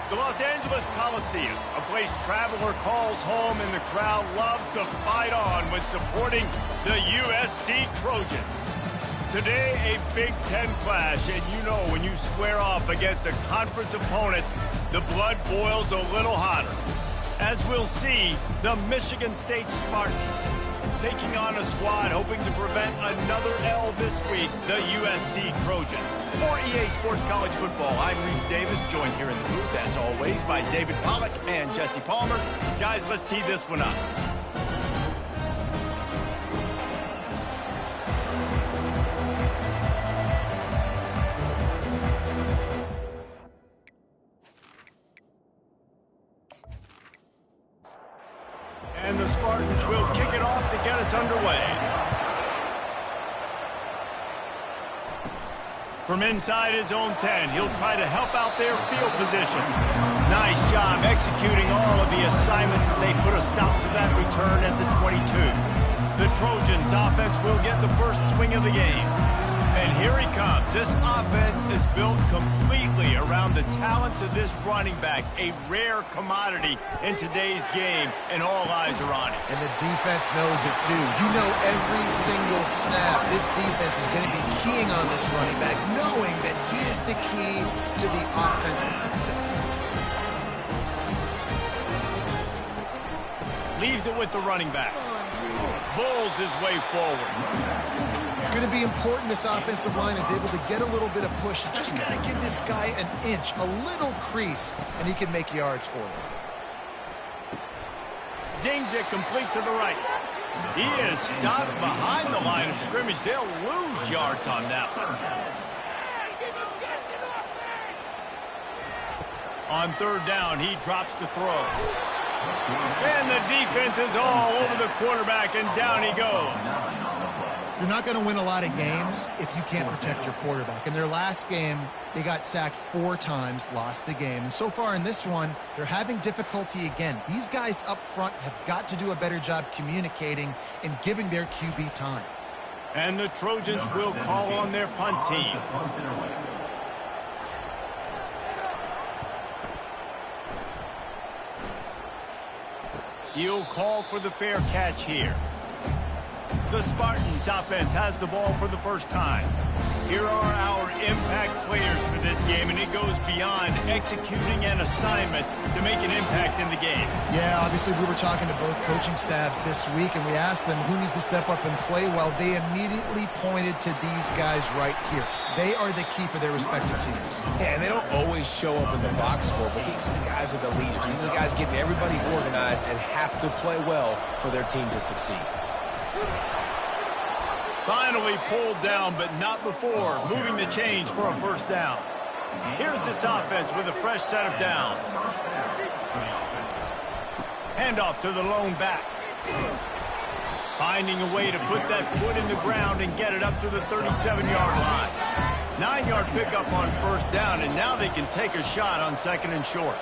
The Los Angeles Coliseum, a place traveler calls home and the crowd loves to fight on when supporting the USC Trojans. Today, a Big Ten clash, and you know when you square off against a conference opponent, the blood boils a little hotter. As we'll see, the Michigan State Spartans taking on a squad hoping to prevent another L this week, the USC Trojans. For EA Sports College Football, I'm Reese Davis, joined here in the booth, as always, by David Pollack and Jesse Palmer. Guys, let's tee this one up. And the Spartans will kick it off to get us underway. From inside his own 10, he'll try to help out their field position. Nice job executing all of the assignments as they put a stop to that return at the 22. The Trojans offense will get the first swing of the game. And here he comes. This offense is built completely around the talents of this running back, a rare commodity in today's game, and all eyes are on it. And the defense knows it too. You know every single snap, this defense is going to be keying on this running back, knowing that he is the key to the offense's success. Leaves it with the running back. Bulls his way forward. It's going to be important this offensive line is able to get a little bit of push. You just got to give this guy an inch, a little crease, and he can make yards for you. Zings it complete to the right. He is stopped behind the line of scrimmage. They'll lose yards on that one. On third down, he drops to throw. And the defense is all over the quarterback, and down he goes. You're not going to win a lot of games if you can't protect your quarterback. In their last game, they got sacked 4 times, lost the game. And so far in this one, they're having difficulty again. These guys up front have got to do a better job communicating and giving their QB time. And the Trojans will call on their punt team. He'll call for the fair catch here. The Spartans offense has the ball for the first time. Here are our impact players for this game, and it goes beyond executing an assignment to make an impact in the game. Yeah, obviously we were talking to both coaching staffs this week, and we asked them who needs to step up and play well. They immediately pointed to these guys right here. They are the key for their respective teams. Yeah, and they don't always show up in the box score, but these are the guys that are the leaders. These are the guys getting everybody organized and have to play well for their team to succeed. Finally pulled down, but not before moving the chains for a first down. Here's this offense with a fresh set of downs. Handoff to the lone back. Finding a way to put that foot in the ground and get it up to the 37-yard line. 9-yard pickup on first down, and now they can take a shot on second and short.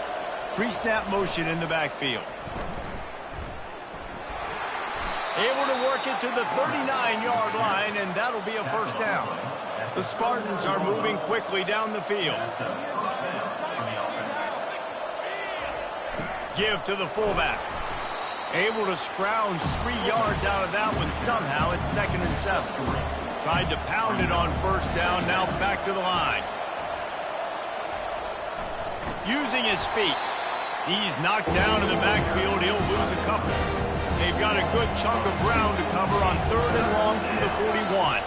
Pre-snap motion in the backfield. Able to work it to the 39-yard line, and that'll be a first down. The Spartans are moving quickly down the field. Give to the fullback. Able to scrounge 3 yards out of that one somehow. It's 2nd and 7. Tried to pound it on first down, now back to the line. Using his feet. He's knocked down in the backfield. He'll lose a couple. They've got a good chunk of ground to cover on 3rd and long from the 41.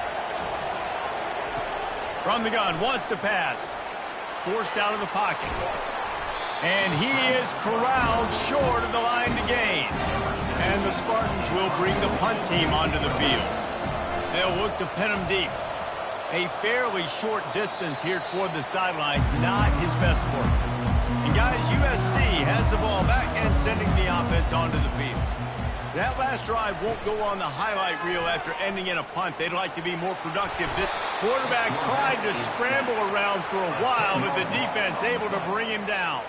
From the gun, wants to pass. Forced out of the pocket. And he is corralled short of the line to gain. And the Spartans will bring the punt team onto the field. They'll look to pin him deep. A fairly short distance here toward the sidelines, not his best work. And guys, USC has the ball back and sending the offense onto the field. That last drive won't go on the highlight reel after ending in a punt. They'd like to be more productive. The quarterback tried to scramble around for a while, but the defense able to bring him down.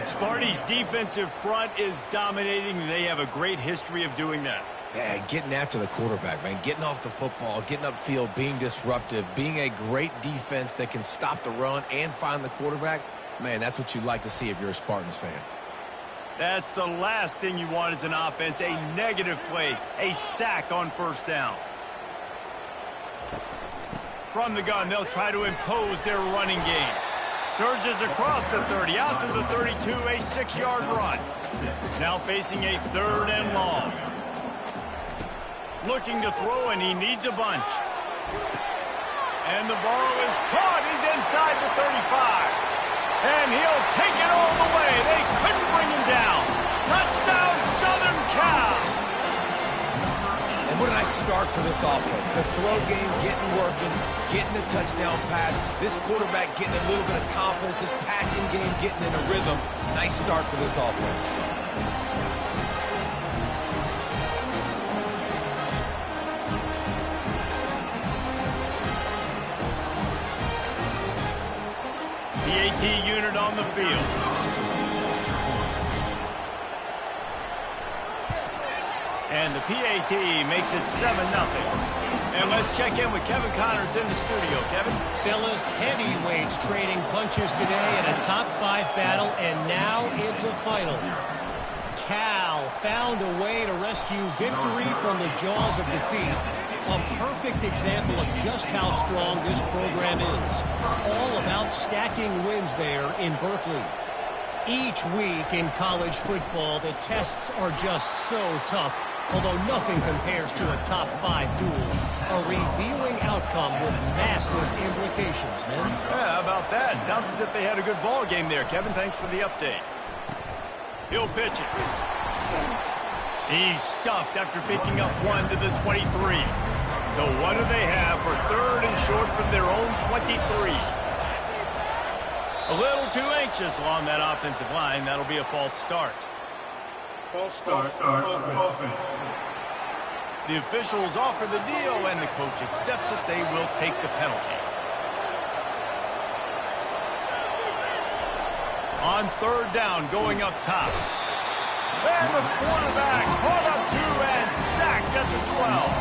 Sparty's defensive front is dominating. They have a great history of doing that. Yeah, getting after the quarterback, man. Getting off the football, getting upfield, being disruptive, being a great defense that can stop the run and find the quarterback. Man, that's what you'd like to see if you're a Spartans fan. That's the last thing you want as an offense, a negative play, a sack on first down. From the gun, they'll try to impose their running game. Surges across the 30, out to the 32, a 6-yard run. Now facing a 3rd and long. Looking to throw, and he needs a bunch. And the ball is caught. He's inside the 35. And he'll take it all the way. They couldn't bring him down. Touchdown, Southern Cal. And what a nice start for this offense. The throw game getting working, getting the touchdown pass. This quarterback getting a little bit of confidence. This passing game getting in a rhythm. Nice start for this offense. The AT unit on the field. And the PAT makes it 7-0. And let's check in with Kevin Connors in the studio. Kevin? Fellas, heavyweights trading punches today in a top-5 battle, and now it's a final. Cal found a way to rescue victory from the jaws of defeat. A perfect example of just how strong this program is. All about stacking wins there in Berkeley. Each week in college football, the tests are just so tough, although nothing compares to a top-5 duel. A revealing outcome with massive implications, man. Yeah, how about that? Sounds as if they had a good ball game there. Kevin, thanks for the update. He'll pitch it. He's stuffed after picking up 1 to the 23. So what do they have for 3rd and short from their own 23? A little too anxious along that offensive line. That'll be a false start. False start. Offense. The officials offer the deal, and the coach accepts it. They will take the penalty. On 3rd down, going up top. And the quarterback caught up to and sacked at the 12.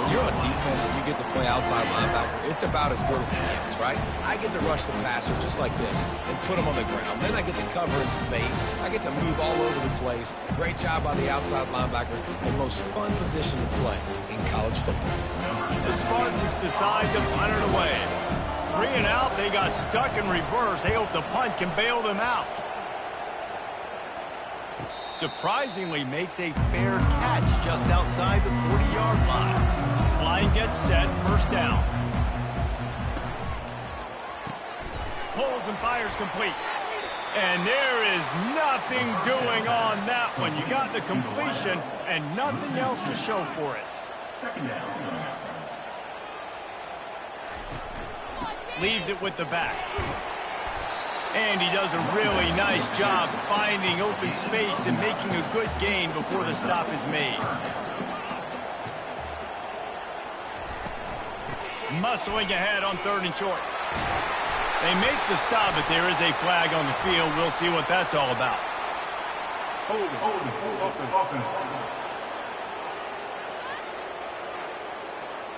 You're on defense and you get to play outside linebacker. It's about as good as it gets, right? I get to rush the passer just like this and put him on the ground. Then I get to cover in space. I get to move all over the place. Great job by the outside linebacker. The most fun position to play in college football. The Spartans decide to punt it away. 3 and out, they got stuck in reverse. They hope the punt can bail them out. Surprisingly makes a fair catch just outside the 40-yard line. Line gets set, 1st down. Pulls and fires complete. And there is nothing doing on that one. You got the completion and nothing else to show for it. 2nd down. Leaves it with the back. And he does a really nice job finding open space and making a good gain before the stop is made. Muscling ahead on 3rd and short. They make the stop, but there is a flag on the field. We'll see what that's all about. Offense.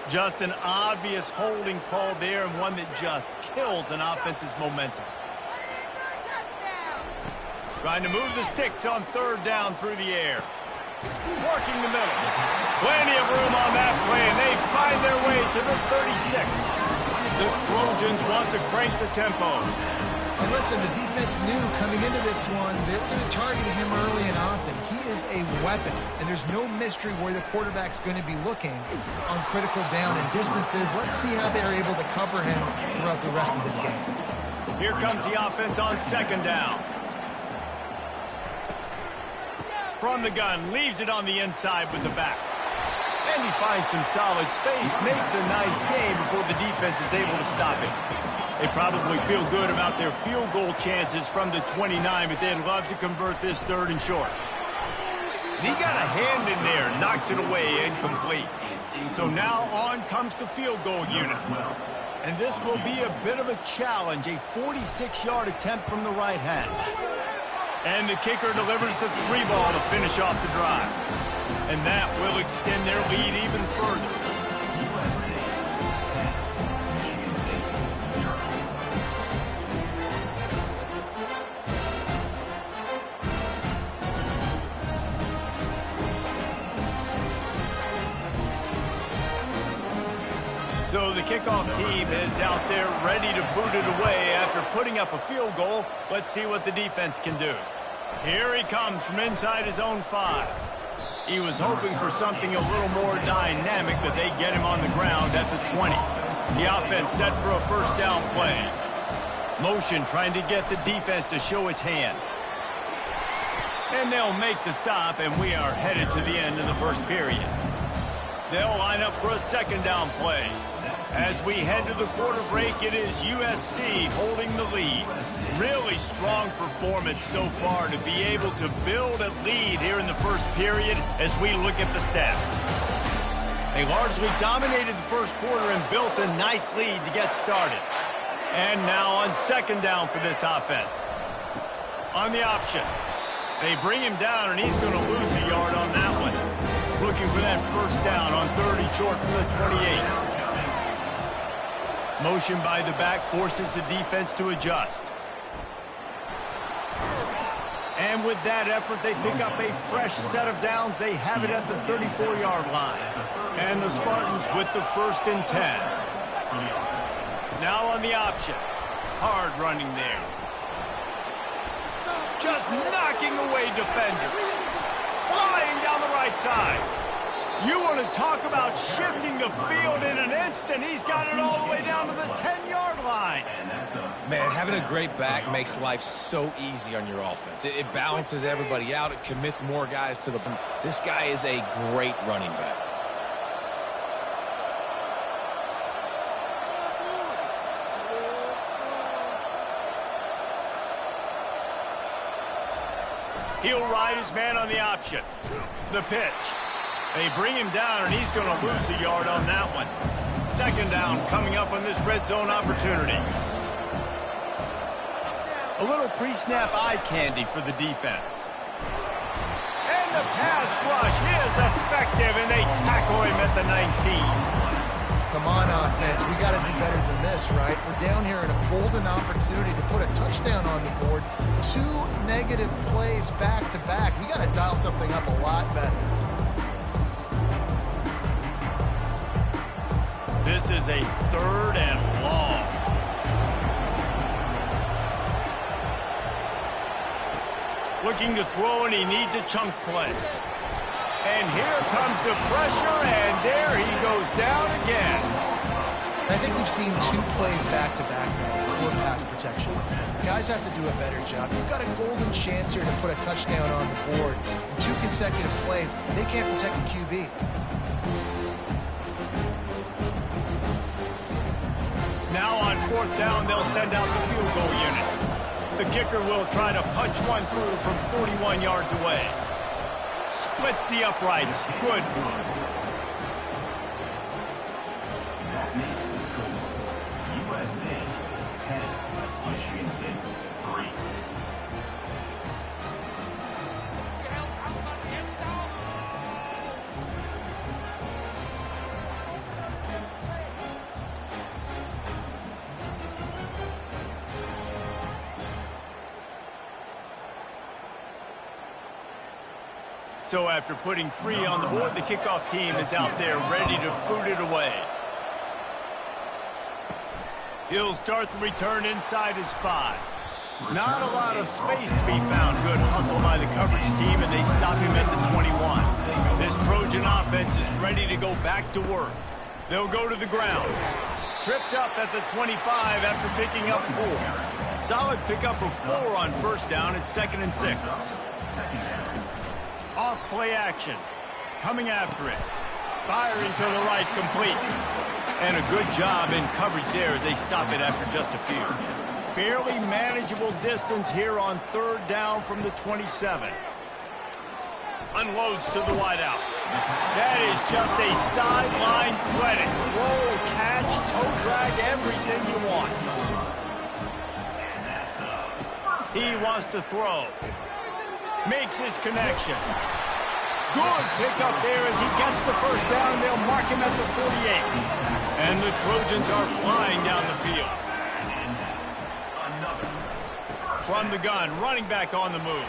Just an obvious holding call there, and one that just kills an offense's momentum. Trying to move the sticks on 3rd down through the air. Working the middle. Plenty of room on that play, and they find their way to the 36. The Trojans want to crank the tempo. And listen, the defense knew coming into this one, they were going to target him early and often. He is a weapon, and there's no mystery where the quarterback's going to be looking on critical down and distances. Let's see how they're able to cover him throughout the rest of this game. Here comes the offense on 2nd down. From the gun, leaves it on the inside with the back. And he finds some solid space, makes a nice game before the defense is able to stop it. They probably feel good about their field goal chances from the 29, but they'd love to convert this 3rd and short. And he got a hand in there, knocks it away, incomplete. So now on comes the field goal unit. And this will be a bit of a challenge, a 46-yard attempt from the right hash. And the kicker delivers the 3 ball to finish off the drive. And that will extend their lead even further. the kickoff team is out there ready to boot it away after putting up a field goal. Let's see what the defense can do. Here he comes from inside his own 5. He was hoping for something a little more dynamic, but they get him on the ground at the 20. The offense set for a first down play. Motion trying to get the defense to show his hand. And they'll make the stop, and we are headed to the end of the first period. They'll line up for a second down play. As we head to the quarter break, it is USC holding the lead. Really strong performance so far to be able to build a lead here in the first period as we look at the stats. They largely dominated the first quarter and built a nice lead to get started. And now on second down for this offense. On the option, they bring him down, and he's going to lose a yard on that one. Looking for that first down on 30 short from the 28. Motion by the back forces the defense to adjust. And with that effort, they pick up a fresh set of downs. They have it at the 34-yard line. And the Spartans with the 1st and 10. Now on the option. Hard running there. Just knocking away defenders. Flying down the right side. You want to talk about shifting the field in an instant. He's got it all the way down to the 10-yard line. Man, having a great back makes life so easy on your offense. It balances everybody out. It commits more guys to the... This guy is a great running back. He'll ride his man on the option. The pitch. They bring him down, and he's going to lose a yard on that one. Second down coming up on this red zone opportunity. A little pre-snap eye candy for the defense. And the pass rush is effective, and they tackle him at the 19. Come on, offense. We got to do better than this, right? We're down here in a golden opportunity to put a touchdown on the board. 2 negative plays back-to-back. We got to dial something up a lot better. This is a 3rd and long. Looking to throw, and he needs a chunk play. And here comes the pressure, and there he goes down again. I think we've seen 2 plays back-to-back for pass protection. Guys have to do a better job. You've got a golden chance here to put a touchdown on the board. In 2 consecutive plays, they can't protect the QB. Now on 4th down, they'll send out the field goal unit. The kicker will try to punch one through from 41 yards away. Splits the uprights. Good. USC 10, Michigan State 3. So after putting 3 on the board, the kickoff team is out there ready to boot it away. He'll start the return inside his 5. Not a lot of space to be found. Good hustle by the coverage team, and they stop him at the 21. This Trojan offense is ready to go back to work. They'll go to the ground. Tripped up at the 25 after picking up 4. Solid pickup of 4 on first down. It's 2nd and 6. Off play action. Coming after it. Firing to the right, complete. And a good job in coverage there as they stop it after just a few. Fairly manageable distance here on 3rd down from the 27. Unloads to the wideout. That is just a sideline credit. Roll, catch, toe drag, everything you want. He wants to throw. Makes his connection. Good pickup there as he gets the first down, and they'll mark him at the 48. And the Trojans are flying down the field. From the gun, running back on the move.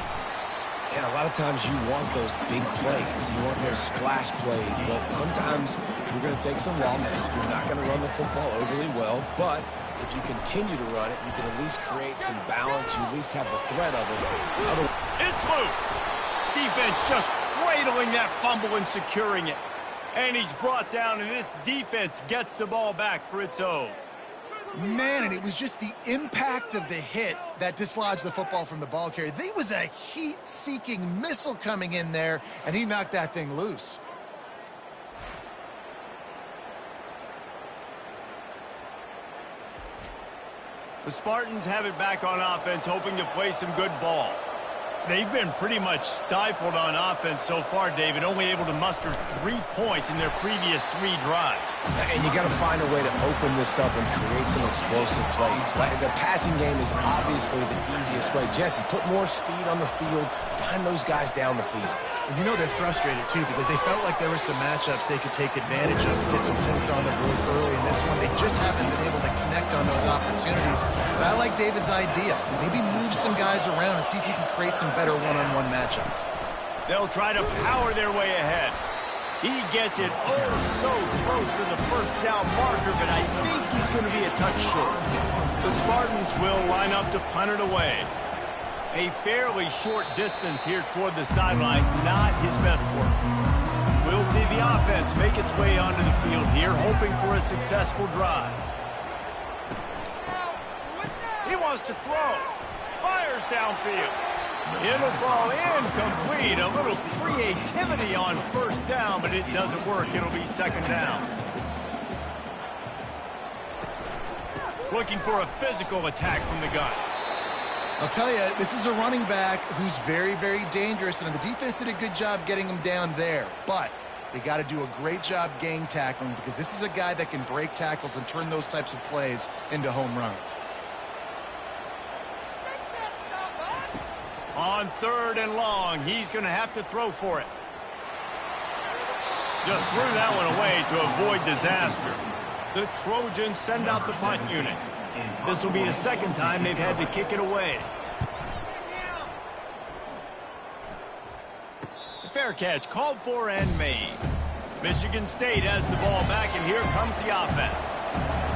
And a lot of times you want those big plays. You want those splash plays. But sometimes you're going to take some losses. You're not going to run the football overly well. But if you continue to run it, you can at least create some balance. You at least have the threat of it. It's loose. Defense just cradling that fumble and securing it. And he's brought down, and this defense gets the ball back for its own. Man, and it was just the impact of the hit that dislodged the football from the ball carrier. There was a heat-seeking missile coming in there, and he knocked that thing loose. The Spartans have it back on offense, hoping to play some good ball. They've been pretty much stifled on offense so far, David, only able to muster 3 points in their previous 3 drives. And you got to find a way to open this up and create some explosive plays. Like the passing game is obviously the easiest way. Jesse, put more speed on the field. Find those guys down the field. And you know they're frustrated, too, because they felt like there were some matchups they could take advantage of to get some points on the board early. In this one, they just haven't been able to connect on those opportunities. But I like David's idea. Maybe move some guys around and see if you can create some better one-on-one matchups. They'll try to power their way ahead. He gets it oh so close to the first down marker, but I think he's going to be a touch short. The Spartans will line up to punt it away. A fairly short distance here toward the sidelines, not his best work. We'll see the offense make its way onto the field here, hoping for a successful drive. He wants to throw. Fires downfield. It'll fall incomplete. A little creativity on first down, but it doesn't work. It'll be second down. Looking for a physical attack from the gun. I'll tell you, this is a running back who's very, very dangerous, and the defense did a good job getting him down there. But they got to do a great job gang tackling because this is a guy that can break tackles and turn those types of plays into home runs. On 3rd and long, he's going to have to throw for it. Just threw that one away to avoid disaster. The Trojans send out the punt unit. This will be the second time they've had to kick it away. Fair catch called for and made. Michigan State has the ball back, and here comes the offense.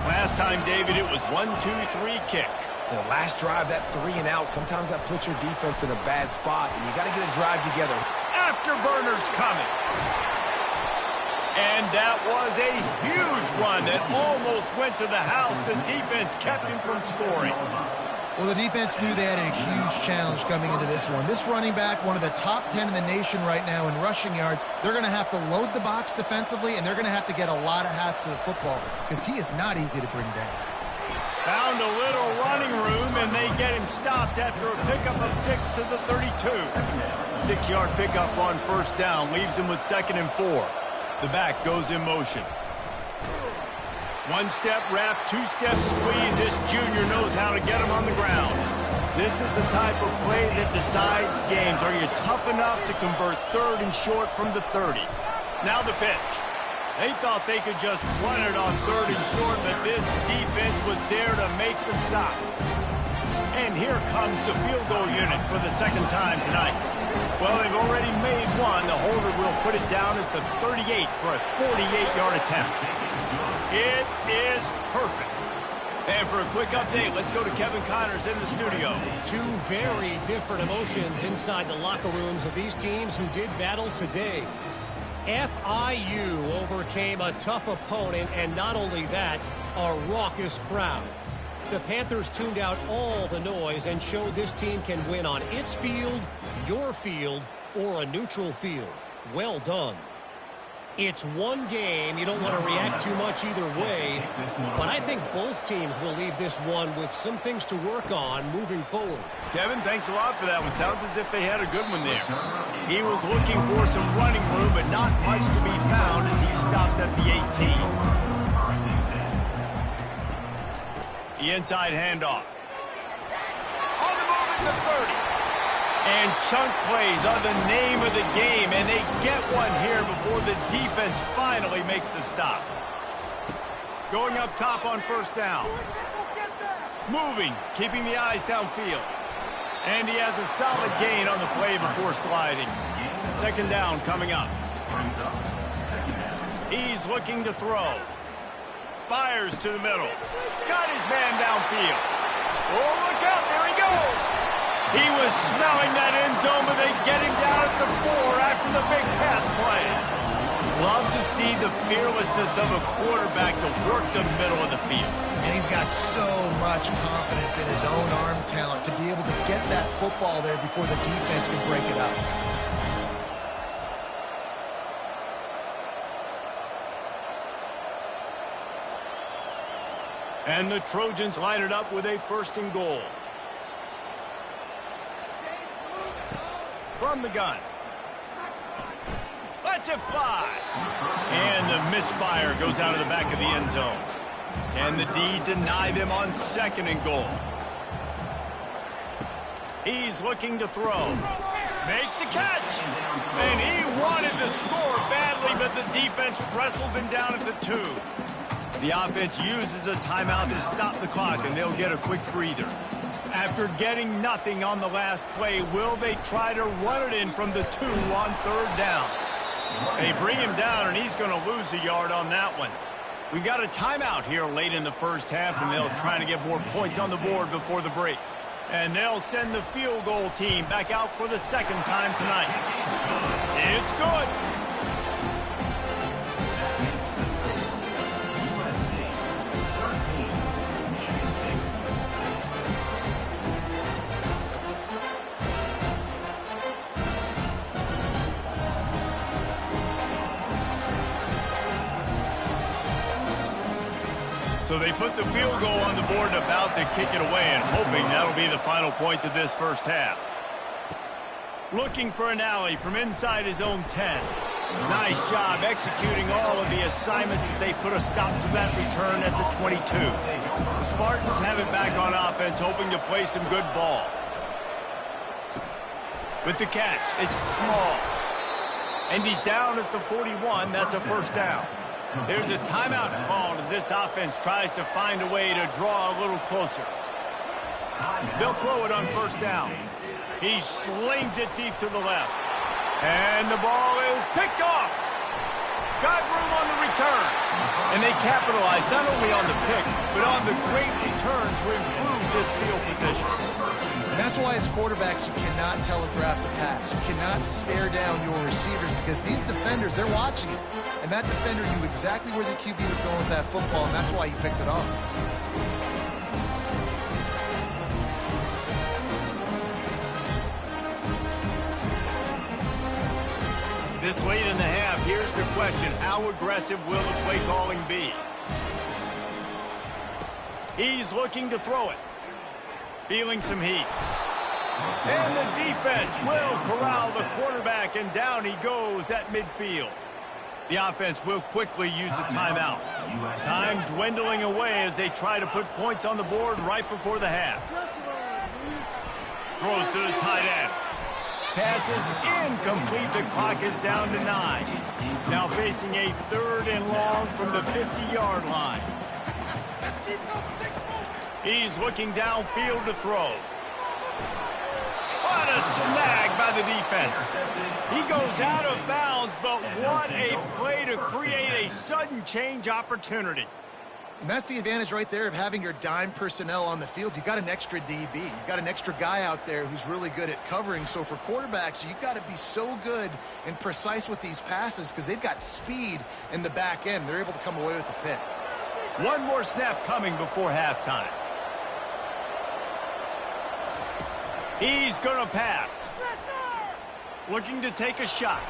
Last time, David, it was 1-2-3 kick. The last drive, that 3 and out, sometimes that puts your defense in a bad spot, and you got to get a drive together. Afterburners coming. And that was a huge run that almost went to the house. The defense kept him from scoring. Well, the defense knew they had a huge challenge coming into this one. This running back, one of the top 10 in the nation right now in rushing yards, they're going to have to load the box defensively, and they're going to have to get a lot of hats to the football because he is not easy to bring down. Found a little running room, and they get him stopped after a pickup of 6 to the 32. 6-yard pickup on first down leaves him with 2nd and 4. The back goes in motion. 1-step wrap, 2-step squeeze. This junior knows how to get him on the ground. This is the type of play that decides games. Are you tough enough to convert 3rd and short from the 30? Now the pitch. They thought they could just run it on 3rd and short, but this defense was there to make the stop. And here comes the field goal unit for the second time tonight. Well, they've already made one. The holder will put it down at the 38 for a 48-yard attempt. It is perfect. And for a quick update, let's go to Kevin Connors in the studio. 2 very different emotions inside the locker rooms of these teams who did battle today. FIU overcame a tough opponent, and not only that, a raucous crowd. The Panthers tuned out all the noise and showed this team can win on its field, your field, or a neutral field. Well done. It's one game. You don't want to react too much either way, but I think both teams will leave this one with some things to work on moving forward. Kevin, thanks a lot for that one. Sounds as if they had a good one there. He was looking for some running room, but not much to be found as he stopped at the 18. The inside handoff. On the move at the 30. And chunk plays are the name of the game, and they get one here before the defense finally makes the stop. Going up top on first down. Moving, keeping the eyes downfield. And he has a solid gain on the play before sliding. Second down coming up. He's looking to throw. Fires to the middle. Got his man downfield. Oh, look out. There he goes. He was smelling that end zone, but they get him down at the 4 after the big pass play. Love to see the fearlessness of a quarterback to work the middle of the field. And he's got so much confidence in his own arm talent to be able to get that football there before the defense can break it up. And the Trojans line it up with a 1st and goal. From the gun. Lets it fly. And the misfire goes out of the back of the end zone. Can the D deny them on 2nd and goal? He's looking to throw. Makes the catch. And he wanted to score badly, but the defense wrestles him down at the 2. The offense uses a timeout to stop the clock, and they'll get a quick breather. After getting nothing on the last play, will they try to run it in from the 2 on 3rd down? They bring him down, and he's going to lose a yard on that one. We got a timeout here late in the 1st half, and they'll try to get more points on the board before the break. And they'll send the field goal team back out for the 2nd time tonight. It's good. So they put the field goal on the board and about to kick it away, and hoping that'll be the final points of this 1st half. Looking for an alley from inside his own 10. Nice job executing all of the assignments as they put a stop to that return at the 22. The Spartans have it back on offense, hoping to play some good ball. With the catch, it's small. And he's down at the 41. That's a 1st down. There's a timeout called as this offense tries to find a way to draw a little closer. They'll throw it on 1st down. He slings it deep to the left. And the ball is picked off. Got room on the return. And they capitalize not only on the pick, but on the great return to improve this field position. And that's why as quarterbacks, you cannot telegraph the pass. You cannot stare down your receivers because these defenders, they're watching it. And that defender knew exactly where the QB was going with that football, and that's why he picked it off. This late in the half, here's the question. How aggressive will the play calling be? He's looking to throw it. Feeling some heat. And the defense will corral the quarterback, and down he goes at midfield. The offense will quickly use a timeout. Time dwindling away as they try to put points on the board right before the half. Throws to the tight end. Pass is incomplete. The clock is down to 9. Now facing a 3rd and long from the 50-yard line. He's looking downfield to throw. What a snag by the defense. He goes out of bounds, but what a play to create a sudden change opportunity. And that's the advantage right there of having your dime personnel on the field. You've got an extra DB. You've got an extra guy out there who's really good at covering. So for quarterbacks, you've got to be so good and precise with these passes because they've got speed in the back end. They're able to come away with the pick. One more snap coming before halftime. He's going to pass. Looking to take a shot.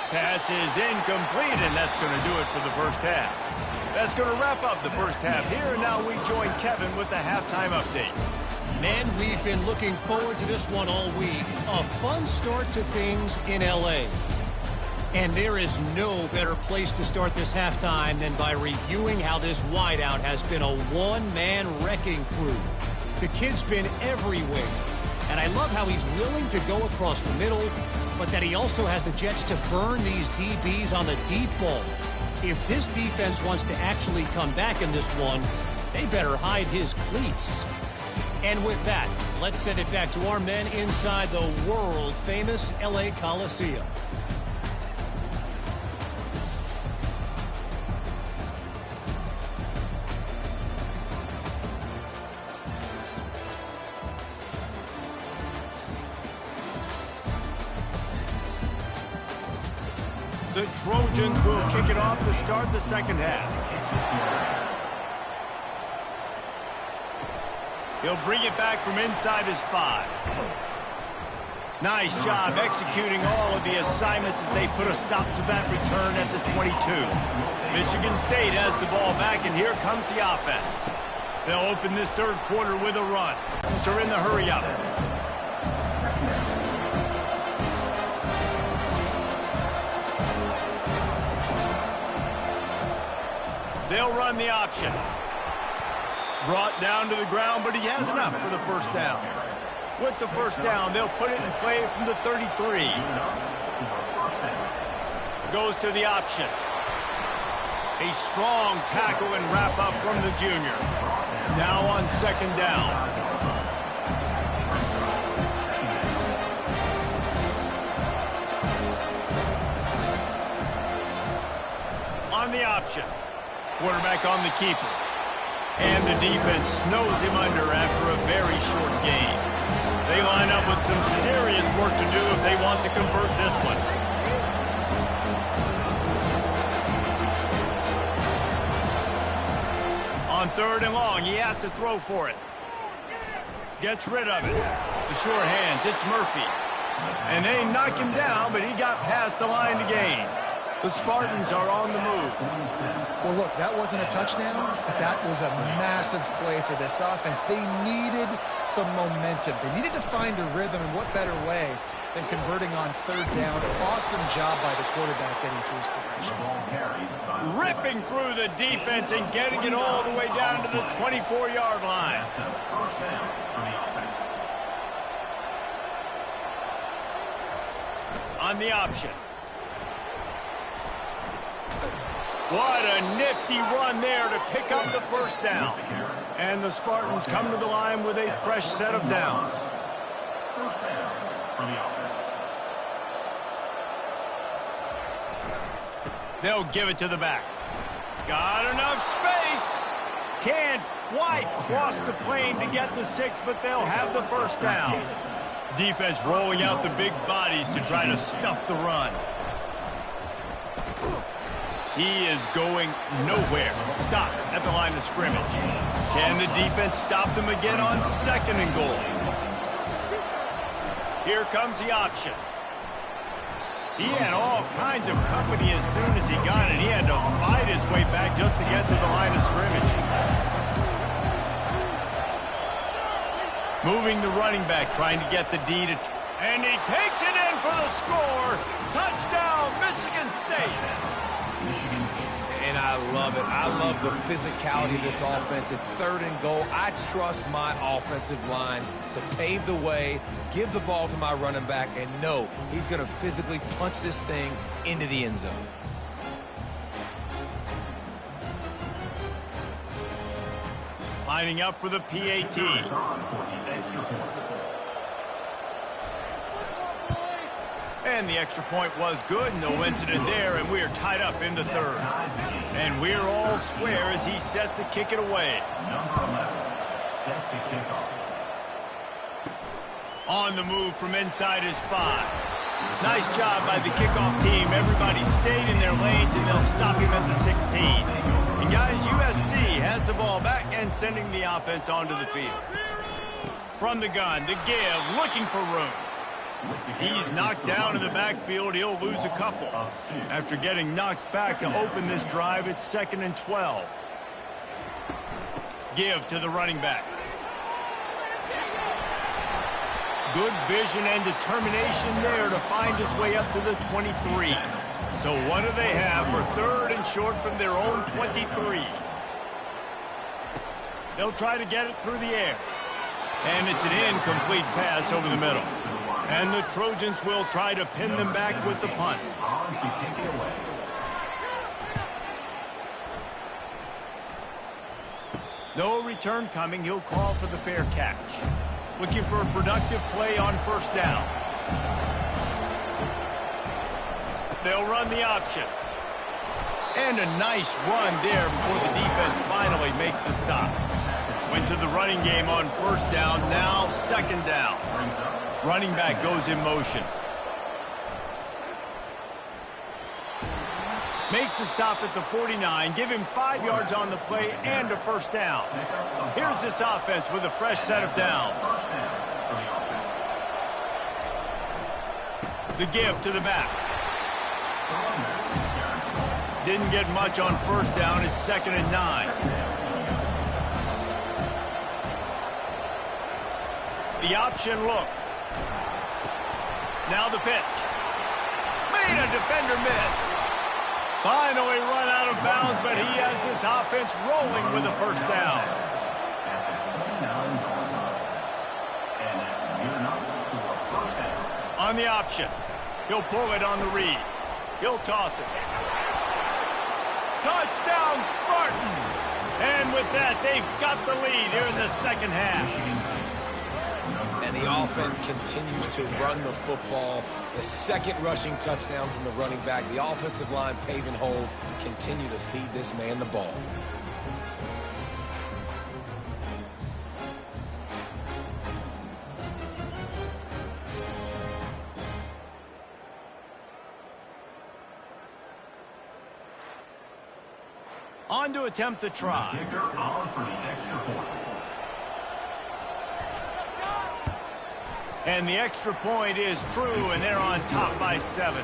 Pass is incomplete, and that's going to do it for the 1st half. That's going to wrap up the 1st half here, and now we join Kevin with the halftime update. Man, we've been looking forward to this one all week. A fun start to things in L.A. And there is no better place to start this halftime than by reviewing how this wideout has been a one-man wrecking crew. The kid's been everywhere. And I love how he's willing to go across the middle, but that he also has the jets to burn these DBs on the deep ball. If this defense wants to actually come back in this one, they better hide his cleats. And with that, let's send it back to our men inside the world-famous LA Coliseum. The Trojans will kick it off to start the second half. He'll bring it back from inside his 5. Nice job executing all of the assignments as they put a stop to that return at the 22. Michigan State has the ball back, and here comes the offense. They'll open this third quarter with a run. So in the hurry-up. They'll run the option. Brought down to the ground, but he has enough for the first down. With the first down, they'll put it in play from the 33. Goes to the option. A strong tackle and wrap up from the junior. Now on second down. On the option. Quarterback on the keeper. And the defense snows him under after a very short game. They line up with some serious work to do if they want to convert this one. On third and long, he has to throw for it. Gets rid of it. The sure hands, it's Murphy. And they knock him down, but he got past the line to gain. The Spartans are on the move. Well, look, that wasn't a touchdown, but that was a massive play for this offense. They needed some momentum. They needed to find a rhythm, and what better way than converting on third down. Awesome job by the quarterback getting through his progression. Ripping through the defense and getting it all the way down to the 24-yard line. On the option. What a nifty run there to pick up the first down. And the Spartans come to the line with a fresh set of downs. First down for the offense. They'll give it to the back. Got enough space. Can't quite cross the plane to get the 6, but they'll have the first down. Defense rolling out the big bodies to try to stuff the run. He is going nowhere. Stop at the line of scrimmage. Can the defense stop them again on second and goal? Here comes the option. He had all kinds of company as soon as he got it. He had to fight his way back just to get to the line of scrimmage. Moving the running back, trying to get the D to... And he takes it in for the score. Touchdown, Michigan State. And I love it. I love the physicality of this offense. It's third and goal. I trust my offensive line to pave the way, give the ball to my running back, and know he's going to physically punch this thing into the end zone. Lining up for the PAT. And the extra point was good. No incident there, and we're tied up in the third. And we're all square as he's set to kick it away. Number 11, set to kick off. On the move from inside his 5. Nice job by the kickoff team. Everybody stayed in their lanes, and they'll stop him at the 16. And guys, USC has the ball back and sending the offense onto the field. From the gun, the give, looking for room. He's knocked down in the backfield. He'll lose a couple. After getting knocked back to open this drive, it's 2nd and 12. Give to the running back. Good vision and determination there to find his way up to the 23. So what do they have for third and short from their own 23? They'll try to get it through the air. And it's an incomplete pass over the middle. And the Trojans will try to pin them back with the punt. No return coming. He'll call for the fair catch. Looking for a productive play on first down. They'll run the option. And a nice run there before the defense finally makes the stop. Went to the running game on first down. Now second down. Running back goes in motion. Makes the stop at the 49. Give him 5 yards on the play and a first down. Here's this offense with a fresh set of downs. The give to the back. Didn't get much on first down. It's 2nd and 9. The option look. Now the pitch. Made a defender miss. Finally run out of bounds, but he has this offense rolling with a first down. On the option. He'll pull it on the read. He'll toss it. Touchdown, Spartans! And with that, they've got the lead here in the second half. And the offense continues to run the football. The second rushing touchdown from the running back. The offensive line paving holes. Continue to feed this man the ball. On to attempt the try. Kicker on for the extra point. And the extra point is true, and they're on top by 7.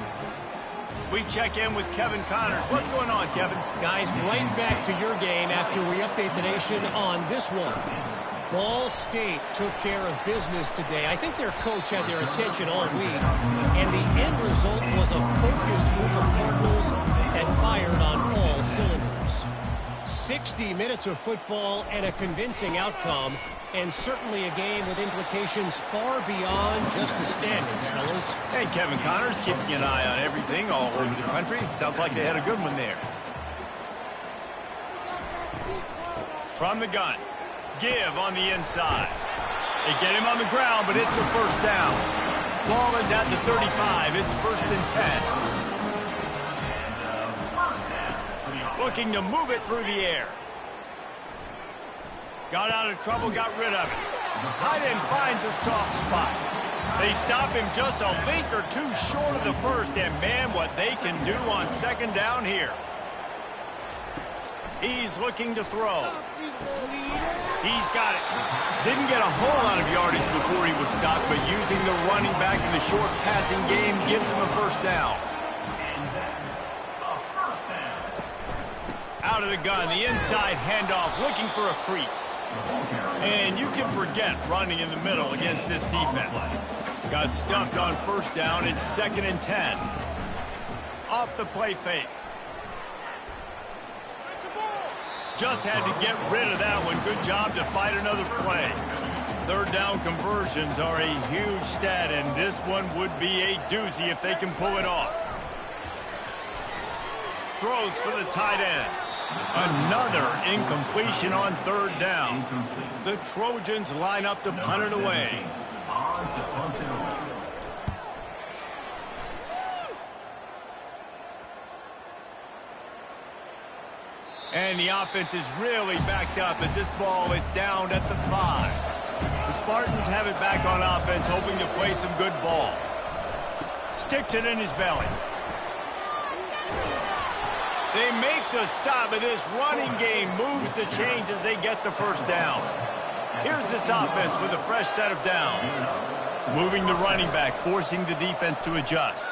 We check in with Kevin Connors. What's going on, Kevin? Guys, right back to your game after we update the nation on this one. Ball State took care of business today. I think their coach had their attention all week, and the end result was a focused group of Cardinals that fired on all cylinders. 60 minutes of football and a convincing outcome, and certainly a game with implications far beyond just the standings, fellas. Hey, Kevin Connors, keeping an eye on everything all over the country. Sounds like they had a good one there. From the gun. Give on the inside. They get him on the ground, but it's a first down. Ball is at the 35. It's 1st and 10. Looking to move it through the air. Got out of trouble, got rid of it. Tight end finds a soft spot. They stop him just a link or two short of the first, and man, what they can do on second down here. He's looking to throw. He's got it. Didn't get a whole lot of yardage before he was stopped, but using the running back in the short passing game gives him a first down. Out of the gun, the inside handoff, looking for a crease. And you can forget running in the middle against this defense. Got stuffed on first down. It's 2nd and 10. Off the play fake. Just had to get rid of that one. Good job to fight another play. Third down conversions are a huge stat, and this one would be a doozy if they can pull it off. Throws for the tight end. Another incompletion on third down. The Trojans line up to punt it away. And the offense is really backed up as this ball is down at the 5. The Spartans have it back on offense, hoping to play some good ball. Sticks it in his belly. They make the stop, but this running game moves the chains as they get the first down. Here's this offense with a fresh set of downs. Moving the running back, forcing the defense to adjust.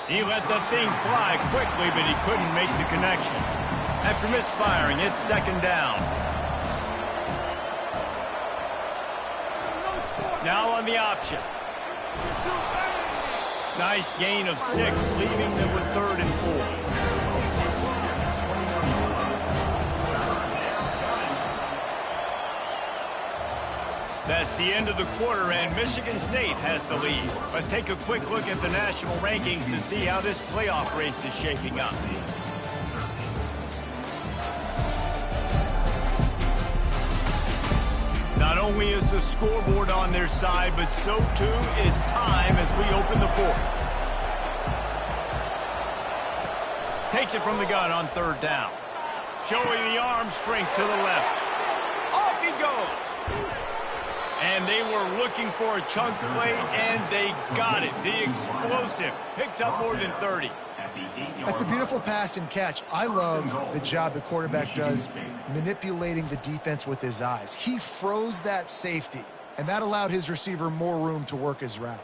He let that thing fly quickly, but he couldn't make the connection. After misfiring, it's 2nd down. Now on the option. Nice gain of 6, leaving them with 3rd and 4. That's the end of the quarter, and Michigan State has the lead. Let's take a quick look at the national rankings to see how this playoff race is shaping up. only is the scoreboard on their side, but so too is time as we open the fourth. Takes it from the gun on third down. Showing the arm strength to the left. Off he goes. And they were looking for a chunk play, and they got it. The explosive picks up more than 30. That's a beautiful pass and catch. I love the job the quarterback does manipulating the defense with his eyes. He froze that safety, and that allowed his receiver more room to work his route.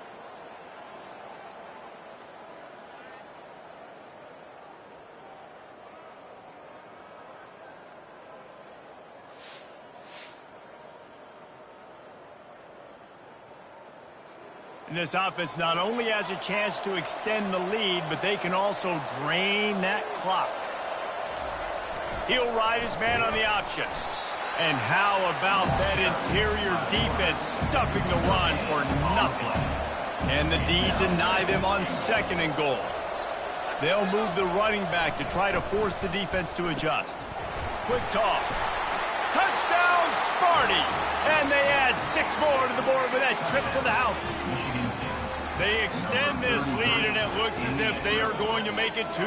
And this offense not only has a chance to extend the lead, but they can also drain that clock. He'll ride his man on the option. And how about that interior defense stuffing the run for nothing? And the D deny them on second and goal. They'll move the running back to try to force the defense to adjust. Quick toss. Touchdown, Sparty! And they add 6 more to the board with that trip to the house. They extend this lead, and it looks as if they are going to make it 2.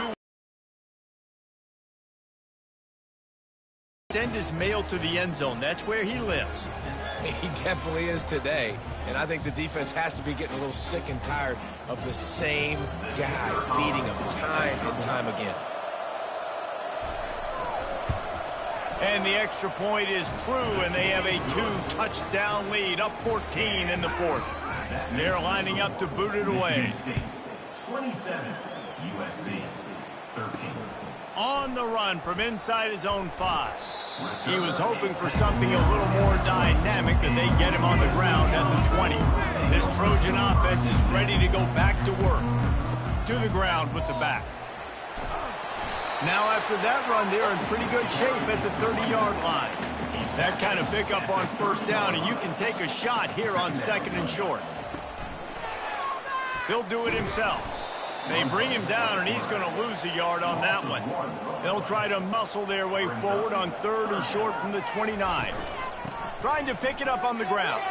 Send his mail to the end zone. That's where he lives. He definitely is today. And I think the defense has to be getting a little sick and tired of the same guy beating them time and time again. And the extra point is true, and they have a 2-touchdown lead, up 14 in the fourth. They're lining up to boot it away. 27, USC 13. On the run from inside his own 5. He was hoping for something a little more dynamic, but they get him on the ground at the 20. This Trojan offense is ready to go back to work. To the ground with the back. Now after that run, they're in pretty good shape at the 30-yard line. That kind of pickup on first down, and you can take a shot here on second and short. He'll do it himself. They bring him down, and he's going to lose a yard on that one. They'll try to muscle their way forward on third and short from the 29. Trying to pick it up on the ground.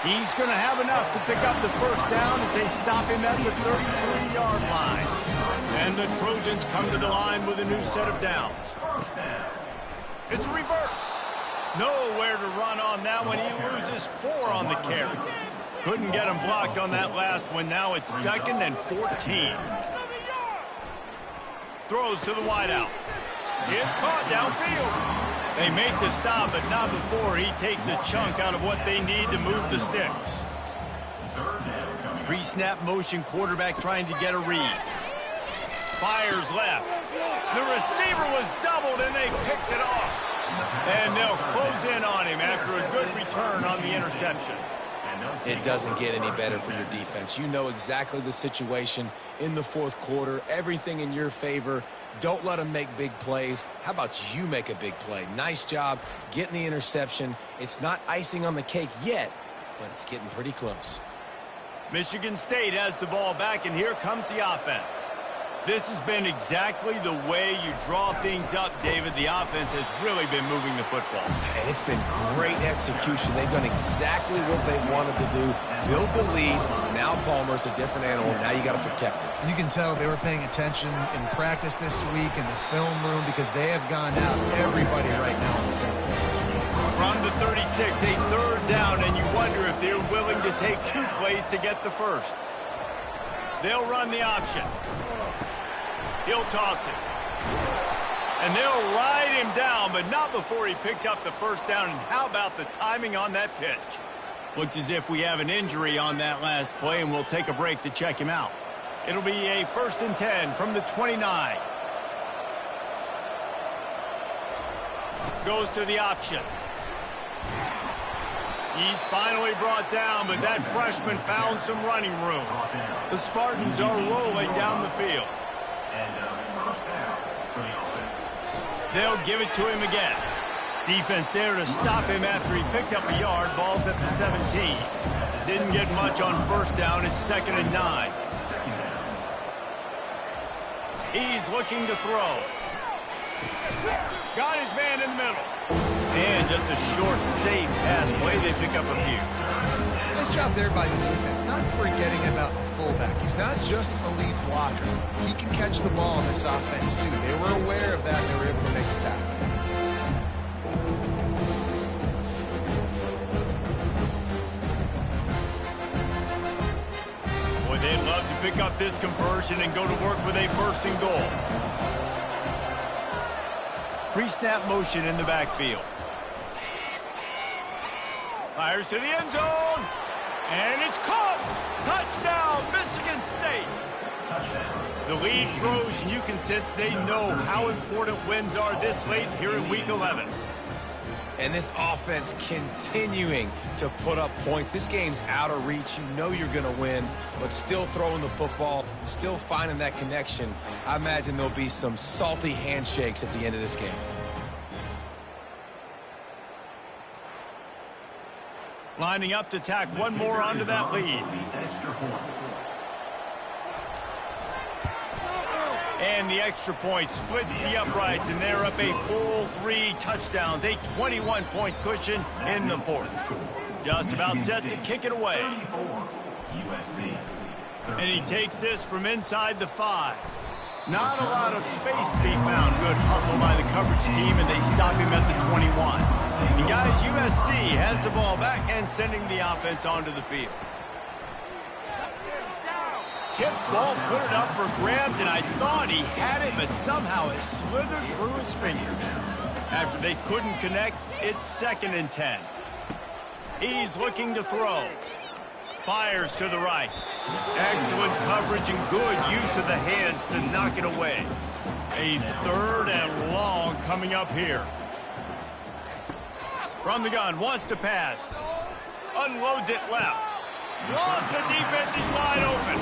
He's going to have enough to pick up the first down as they stop him at the 33-yard line. And the Trojans come to the line with a new set of downs. It's a reverse. Nowhere to run on that one. He loses 4 on the carry. Couldn't get him blocked on that last one. Now it's second and 14. Throws to the wideout. It's caught downfield. They make the stop, but not before he takes a chunk out of what they need to move the sticks. Pre-snap motion quarterback trying to get a read. Fires left. The receiver was doubled, and they picked it off. And they'll close in on him after a good return on the interception. It doesn't get any better for your defense. You know exactly the situation in the fourth quarter. Everything in your favor. Don't let them make big plays. How about you make a big play? Nice job getting the interception. It's not icing on the cake yet, but it's getting pretty close. Michigan State has the ball back, and here comes the offense. This has been exactly the way you draw things up, David. The offense has really been moving the football. And it's been great execution. They've done exactly what they wanted to do. Build the lead. Now Palmer's a different animal. Now you got to protect it. You can tell they were paying attention in practice this week in the film room because they have gone out everybody right now on the same page. From the 36, a third down, and you wonder if they're willing to take 2 plays to get the first. They'll run the option. He'll toss it. And they'll ride him down, but not before he picks up the first down. And how about the timing on that pitch? Looks as if we have an injury on that last play, and we'll take a break to check him out. It'll be a 1st and 10 from the 29. Goes to the option. He's finally brought down, but that freshman found some running room. The Spartans are rolling down the field. They'll give it to him again. Defense there to stop him after he picked up a yard. Ball's at the 17. Didn't get much on first down. It's 2nd and 9. He's looking to throw. Got his man in the middle. And just a short, safe pass play. They pick up a few. Nice job there by the defense, not forgetting about the fullback. He's not just a lead blocker. He can catch the ball in this offense, too. They were aware of that, and they were able to make the tackle. Boy, they'd love to pick up this conversion and go to work with a first and goal. Pre-snap motion in the backfield. Fires to the end zone. And it's caught. Touchdown, Michigan State. The lead grows, and you can sense they know how important wins are this late here in Week 11. And this offense continuing to put up points. This game's out of reach. You know you're going to win, but still throwing the football, still finding that connection. I imagine there'll be some salty handshakes at the end of this game. Lining up to tack one more onto that lead. And the extra point splits the uprights, and they're up a full 3 touchdowns, a 21-point cushion in the fourth. Just about set to kick it away. And he takes this from inside the 5. Not a lot of space to be found. Good hustle by the coverage team, and they stop him at the 21. And guys, USC has the ball back and sending the offense onto the field. Tip ball, put it up for grabs, and I thought he had it, but somehow it slithered through his fingers. After they couldn't connect, it's 2nd and 10. He's looking to throw. Fires to the right. Excellent coverage and good use of the hands to knock it away. A 3rd and long coming up here. From the gun, wants to pass. Unloads it left. Lost the defense, he's wide open.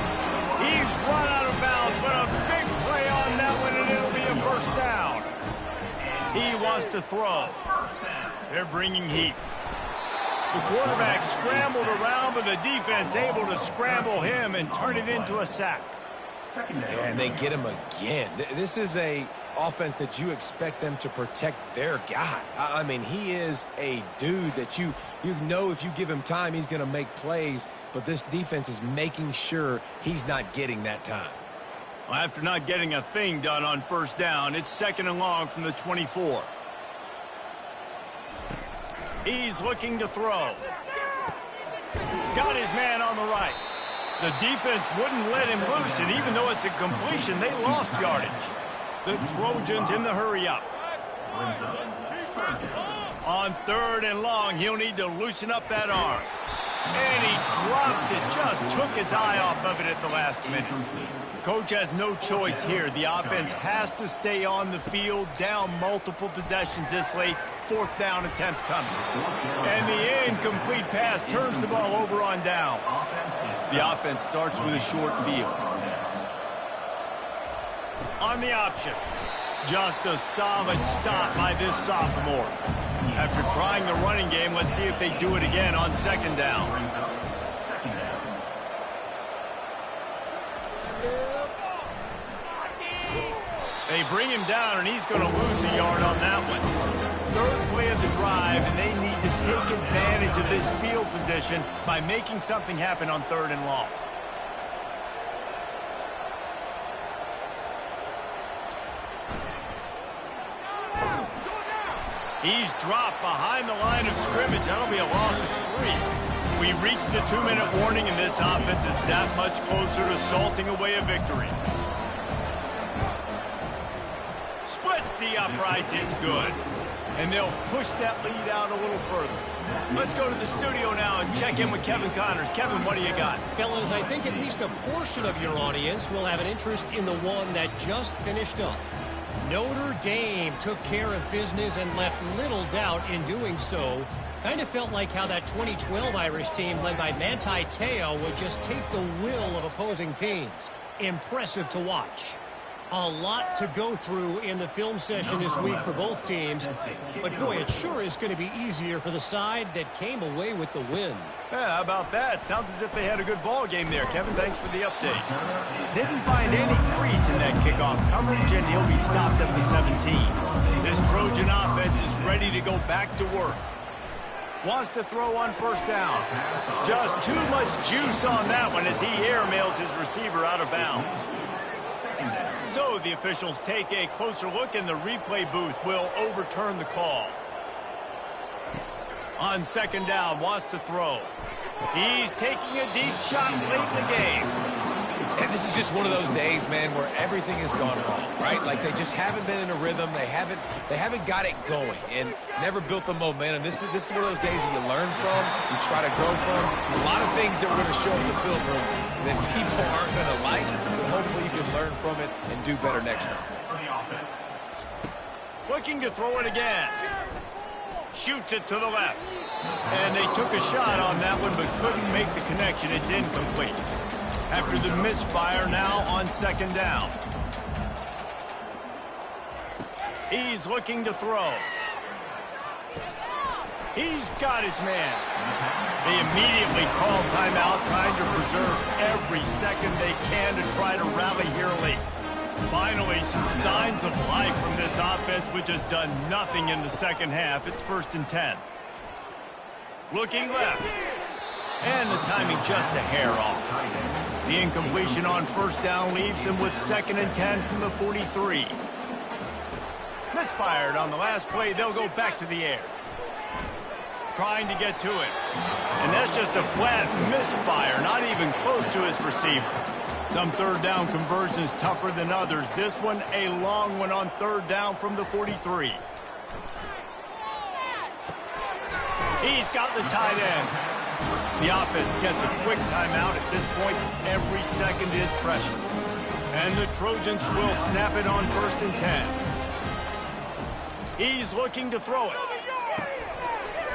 He's run out of bounds, but a big play on that one, and it'll be a first down. He wants to throw. They're bringing heat. The quarterback scrambled around, but the defense able to scramble him and turn it into a sack. And they get him again. This is a offense that you expect them to protect their guy. I mean, he is a dude that you know if you give him time, he's going to make plays, but this defense is making sure he's not getting that time. Well, after not getting a thing done on first down, it's 2nd and long from the 24. He's looking to throw. Got his man on the right. The defense wouldn't let him loose, and even though it's a completion, they lost yardage. The Trojans in the hurry-up. On 3rd and long, he'll need to loosen up that arm. And he drops it, just took his eye off of it at the last minute. Coach has no choice here. The offense has to stay on the field, down multiple possessions this late. 4th down attempt coming. And the incomplete pass turns the ball over on downs. The offense starts with a short field. On the option. Just a solid stop by this sophomore. After trying the running game, let's see if they do it again on 2nd down. They bring him down, and he's going to lose a yard on that one. 3rd play of the drive, and they need to take advantage of this field position by making something happen on 3rd and long. He's dropped behind the line of scrimmage. That'll be a loss of 3. We reached the 2-minute warning, and this offense is that much closer to salting away a victory. Splits the uprights, it's good. And they'll push that lead out a little further. Let's go to the studio now and check in with Kevin Connors. Kevin, what do you got? Fellas, I think at least a portion of your audience will have an interest in the one that just finished up. Notre Dame took care of business and left little doubt in doing so. Kind of felt like how that 2012 Irish team led by Manti Te'o would just take the will of opposing teams. Impressive to watch. A lot to go through in the film session this week for both teams. But, boy, it sure is going to be easier for the side that came away with the win. Yeah, how about that? Sounds as if they had a good ball game there. Kevin, thanks for the update. Didn't find any crease in that kickoff coverage, and he'll be stopped at the 17. This Trojan offense is ready to go back to work. Wants to throw on first down. Just too much juice on that one as he airmails his receiver out of bounds. So the officials take a closer look, and the replay booth will overturn the call. On second down, wants to throw. He's taking a deep shot late in the game. And this is just one of those days, man, where everything has gone wrong, right? Like they just haven't been in a rhythm. They haven't got it going and never built the momentum. This is one of those days that you learn from, you try to grow from. A lot of things that we're going to show in the film room that people aren't going to like, but hopefully you can learn from it and do better next time. Looking to throw it again. Shoots it to the left. And they took a shot on that one but couldn't make the connection. It's incomplete. After the misfire, now on second down. He's looking to throw. He's got his man. They immediately call timeout, trying to preserve every second they can to try to rally here late. Finally, some signs of life from this offense, which has done nothing in the second half. It's 1st and 10. Looking left. And the timing just a hair off. The incompletion on first down leaves him with 2nd and 10 from the 43. Misfired on the last play. They'll go back to the air. Trying to get to it. And that's just a flat misfire, not even close to his receiver. Some third down conversions tougher than others. This one a long one on third down from the 43. He's got the tight end. The offense gets a quick timeout. At this point, every second is precious. And the Trojans will snap it on 1st and 10. He's looking to throw it.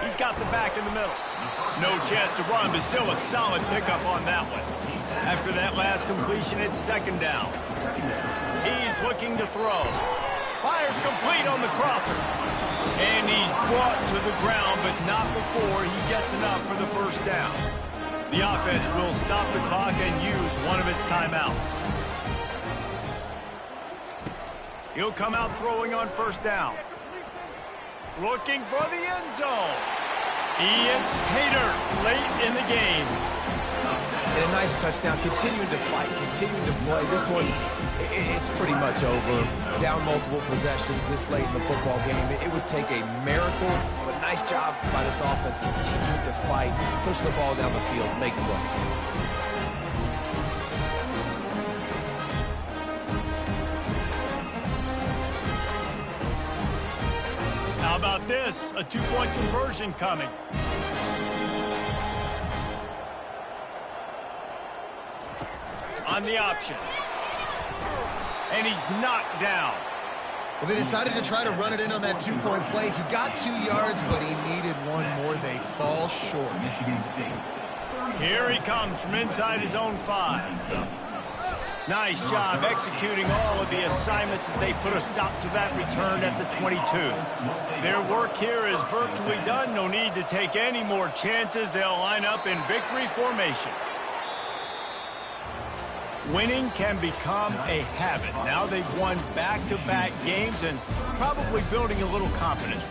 He's got the back in the middle. No chance to run, but still a solid pickup on that one. After that last completion, it's 2nd down. He's looking to throw. Fires complete on the crosser. And he's brought to the ground, but not before he gets enough for the first down. The offense will stop the clock and use one of its timeouts. He'll come out throwing on first down. Looking for the end zone. It's Pater late in the game. And a nice touchdown, continuing to fight, continuing to play. This one, it's pretty much over. Down multiple possessions this late in the football game. It would take a miracle, but nice job by this offense continuing to fight, push the ball down the field, make plays. How about this? A 2-point conversion coming. On the option. And he's knocked down. Well, they decided to try to run it in on that 2-point play. He got 2 yards, but he needed one more. They fall short. Here he comes from inside his own 5. Nice job executing all of the assignments as they put a stop to that return at the 22. Their work here is virtually done. No need to take any more chances. They'll line up in victory formation. Winning can become a habit. Now they've won back-to-back games and probably building a little confidence.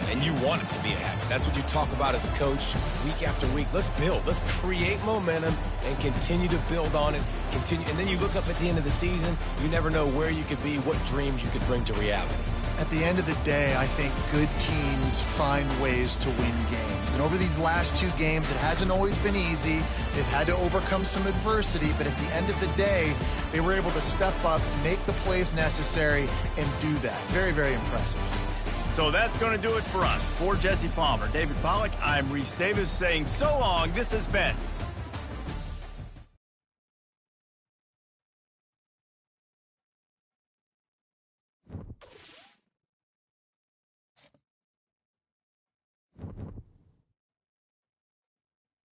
And you want it to be a habit. That's what you talk about as a coach week after week. Let's build. Let's create momentum and continue to build on it. Continue, and then you look up at the end of the season, you never know where you could be, what dreams you could bring to reality. At the end of the day, I think good teams find ways to win games. And over these last 2 games, it hasn't always been easy. They've had to overcome some adversity, but at the end of the day, they were able to step up, make the plays necessary, and do that. Very, very impressive. So that's going to do it for us. For Jesse Palmer, David Pollack, I'm Reese Davis saying so long. This has been